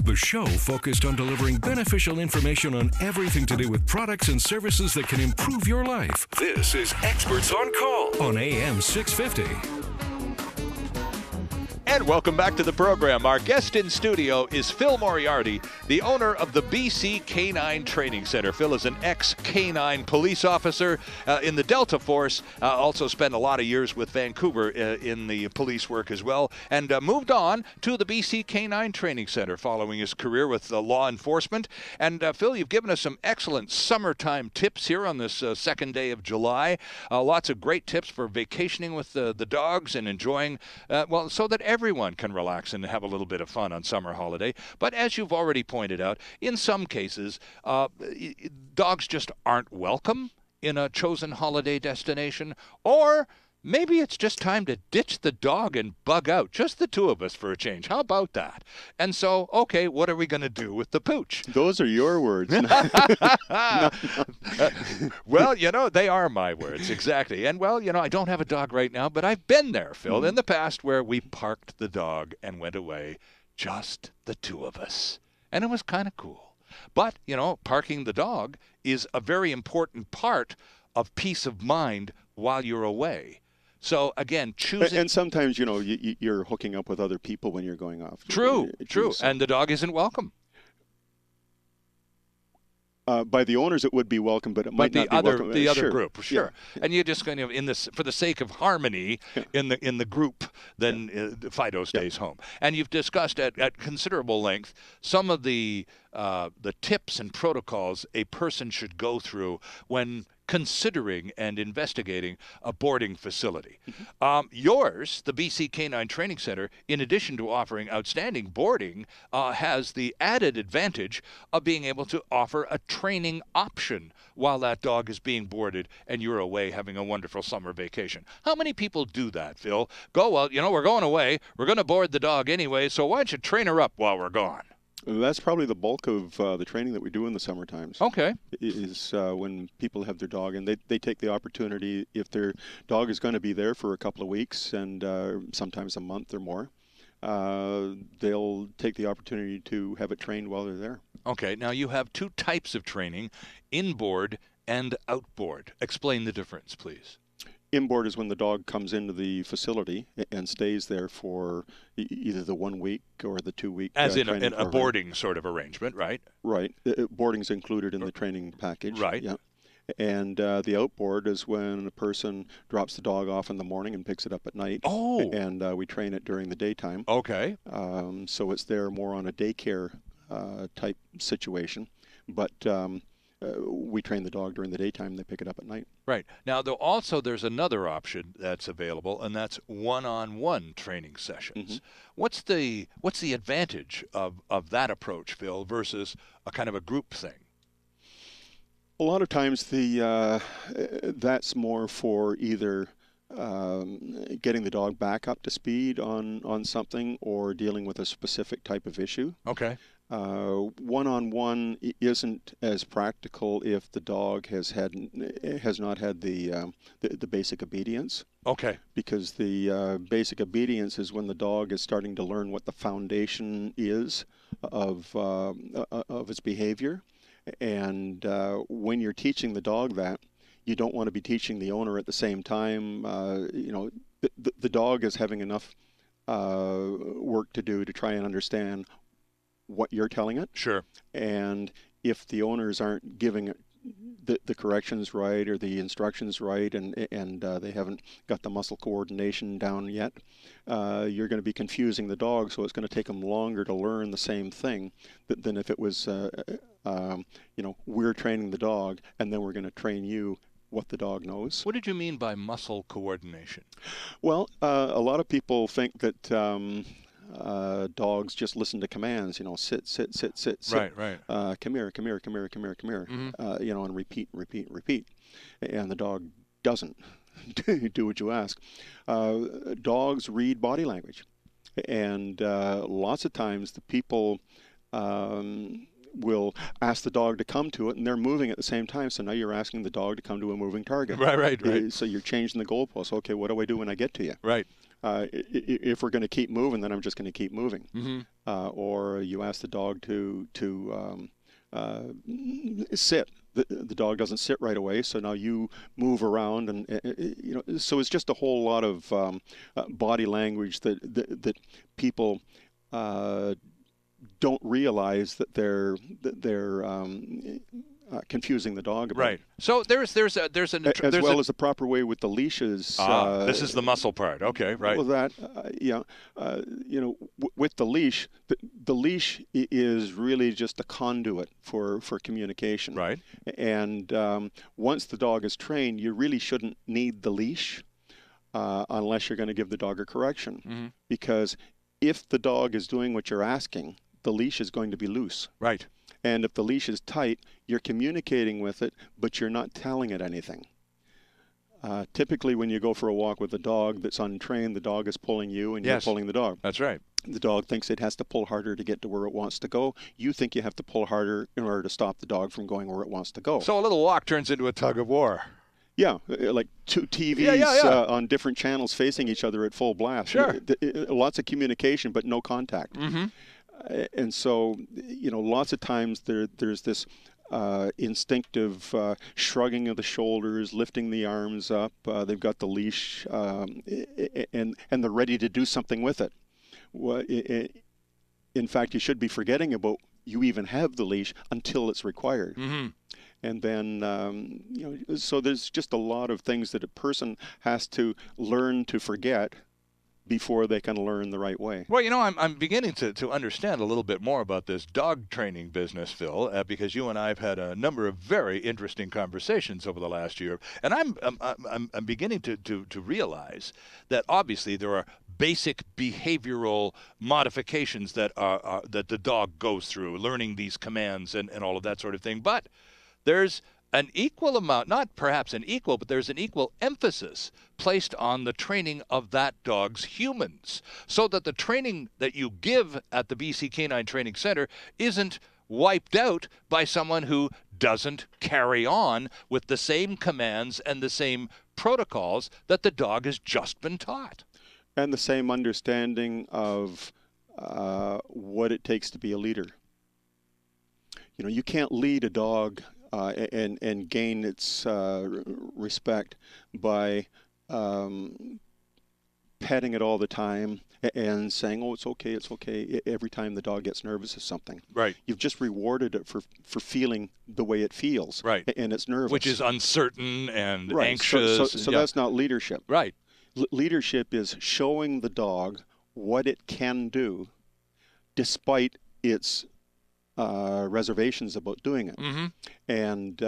The show focused on delivering beneficial information on everything to do with products and services that can improve your life. This is Experts on Call on AM 650. And welcome back to the program. Our guest in studio is Phil Moriarty, the owner of the BC Canine Training Center. Phil is an ex-canine police officer in the Delta Force, also spent a lot of years with Vancouver in the police work as well, and moved on to the BC Canine Training Center following his career with law enforcement. And Phil, you've given us some excellent summertime tips here on this second day of July. Lots of great tips for vacationing with the dogs and enjoying, so that everyone can relax and have a little bit of fun on summer holiday. But as you've already pointed out, in some cases, dogs just aren't welcome in a chosen holiday destination, or maybe it's just time to ditch the dog and bug out, just the two of us for a change. How about that? And so, okay, what are we going to do with the pooch? Those are your words. Well, they are my words, exactly. And, I don't have a dog right now, but I've been there, Phil, in the past where we parked the dog and went away, just the two of us. And it was kind of cool. But, parking the dog is a very important part of peace of mind while you're away. So, again, choosing... And sometimes, you're hooking up with other people when you're going off. True. And the dog isn't welcome. By the owners, it would be welcome, but it might not be welcome. The other group, sure. Yeah. And you're just going to, for the sake of harmony in the group, then Fido stays home. And you've discussed at considerable length some of the tips and protocols a person should go through when considering and investigating a boarding facility. Yours, the BC Canine Training Center, in addition to offering outstanding boarding, has the added advantage of being able to offer a training option while that dog is being boarded and you're away having a wonderful summer vacation. How many people do that, Phil? We're going away. We're going to board the dog anyway, so why don't you train her up while we're gone? That's probably the bulk of the training that we do in the summer times. Okay. Is when people have their dog and they take the opportunity, if their dog is going to be there for a couple of weeks and sometimes a month or more, they'll take the opportunity to have it trained while they're there. Okay. Now you have two types of training, inboard and outboard. Explain the difference, please. Inboard is when the dog comes into the facility and stays there for either the 1 week or the 2 week. As in a boarding sort of arrangement, right? Right. Boarding's included in the training package. Right. Yeah. And the outboard is when a person drops the dog off in the morning and picks it up at night. Oh. And we train it during the daytime. Okay. So it's there more on a daycare type situation. But we train the dog during the daytime and they pick it up at night. Right. Now, there's another option that's available, and that's one-on-one training sessions. What's the advantage of that approach, Phil, versus a kind of a group thing? A lot of times that's more for either getting the dog back up to speed on something or dealing with a specific type of issue. Okay. One-on-one isn't as practical if the dog has not had the basic obedience. Okay. Because the basic obedience is when the dog is starting to learn what the foundation is of its behavior, and when you're teaching the dog that, you don't want to be teaching the owner at the same time. The dog is having enough work to do to try and understand what you're telling it. Sure. And if the owners aren't giving it the corrections right or the instructions right, and they haven't got the muscle coordination down yet, you're going to be confusing the dog, so it's going to take them longer to learn the same thing than if it was, we're training the dog and then we're going to train you what the dog knows. What did you mean by muscle coordination? Well, a lot of people think that dogs just listen to commands, sit, sit, sit, sit, sit. Right. Come here, come here, come here, come here, come here, and repeat, repeat, repeat. And the dog doesn't do what you ask. Dogs read body language. And lots of times the people will ask the dog to come to it, and they're moving at the same time. So now you're asking the dog to come to a moving target. Right. So you're changing the goalpost. Okay, what do I do when I get to you? Right. if we're going to keep moving, then I'm just going to keep moving. Or you ask the dog to sit. The dog doesn't sit right away, so now you move around, and so it's just a whole lot of body language that people don't realize that they're confusing the dog about. Right. So there's as well as the proper way with the leashes. This is the muscle part. Okay. Right. Well, that with the leash, the leash is really just a conduit for communication. Right. And once the dog is trained, you really shouldn't need the leash unless you're going to give the dog a correction. Because if the dog is doing what you're asking, the leash is going to be loose. Right. And if the leash is tight, you're communicating with it, but you're not telling it anything. Typically, when you go for a walk with a dog that's untrained, the dog is pulling you and you're pulling the dog. That's right. The dog thinks it has to pull harder to get to where it wants to go. You think you have to pull harder in order to stop the dog from going where it wants to go. So a little walk turns into a tug of war. Yeah, like two TVs on different channels facing each other at full blast. Sure. Lots of communication, but no contact. And so, lots of times there's this instinctive shrugging of the shoulders, lifting the arms up. They've got the leash, and they're ready to do something with it. In fact, you should be forgetting about you even have the leash until it's required. And then, so there's just a lot of things that a person has to learn to forget before they can learn the right way. Well, I'm beginning to understand a little bit more about this dog training business, Phil, because you and I have had a number of very interesting conversations over the last year, and I'm beginning to realize that obviously there are basic behavioral modifications that that the dog goes through, learning these commands and all of that sort of thing, but there's an equal amount, not perhaps an equal, but there's an equal emphasis placed on the training of that dog's humans, so that the training that you give at the BC Canine Training Center isn't wiped out by someone who doesn't carry on with the same commands and the same protocols that the dog has just been taught. And the same understanding of what it takes to be a leader. You can't lead a dog and gain its respect by petting it all the time and saying, "Oh, it's okay," every time the dog gets nervous of something. Right. You've just rewarded it for feeling the way it feels. Right. And it's nervous. Which is uncertain and right. anxious. So that's not leadership. Right. Leadership is showing the dog what it can do despite its reservations about doing it. And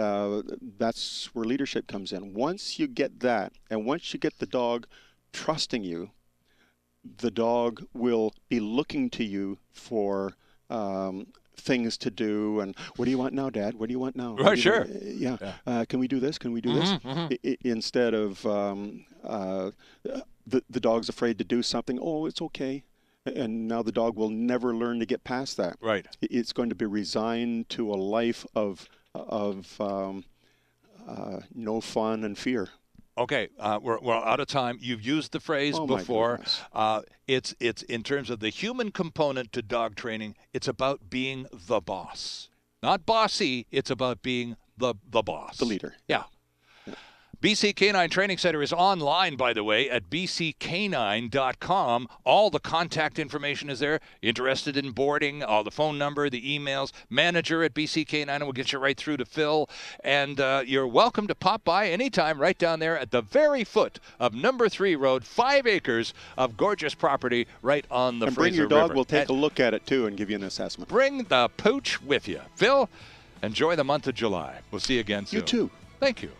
that's where leadership comes in. Once you get that, and once you get the dog trusting you, the dog will be looking to you for things to do. And what do you want now, Dad? What do you want now? Right, sure. Can we do this? Can we do this? Instead of the dog's afraid to do something. Oh, it's okay. And now the dog will never learn to get past that. Right. It's going to be resigned to a life of no fun and fear. Okay, we're out of time. You've used the phrase before. It's in terms of the human component to dog training. It's about being the boss, not bossy. It's about being the boss, the leader. Yeah. BC Canine Training Center is online, by the way, at bccanine.com. All the contact information is there. Interested in boarding, all the phone number, the emails, manager at BC Canine will get you right through to Phil. And you're welcome to pop by anytime right down there at the very foot of number 3 Road, 5 acres of gorgeous property right on the Fraser River. And bring your dog. We'll take a look at it, too, and give you an assessment. Bring the pooch with you. Phil, enjoy the month of July. We'll see you again soon. You too. Thank you.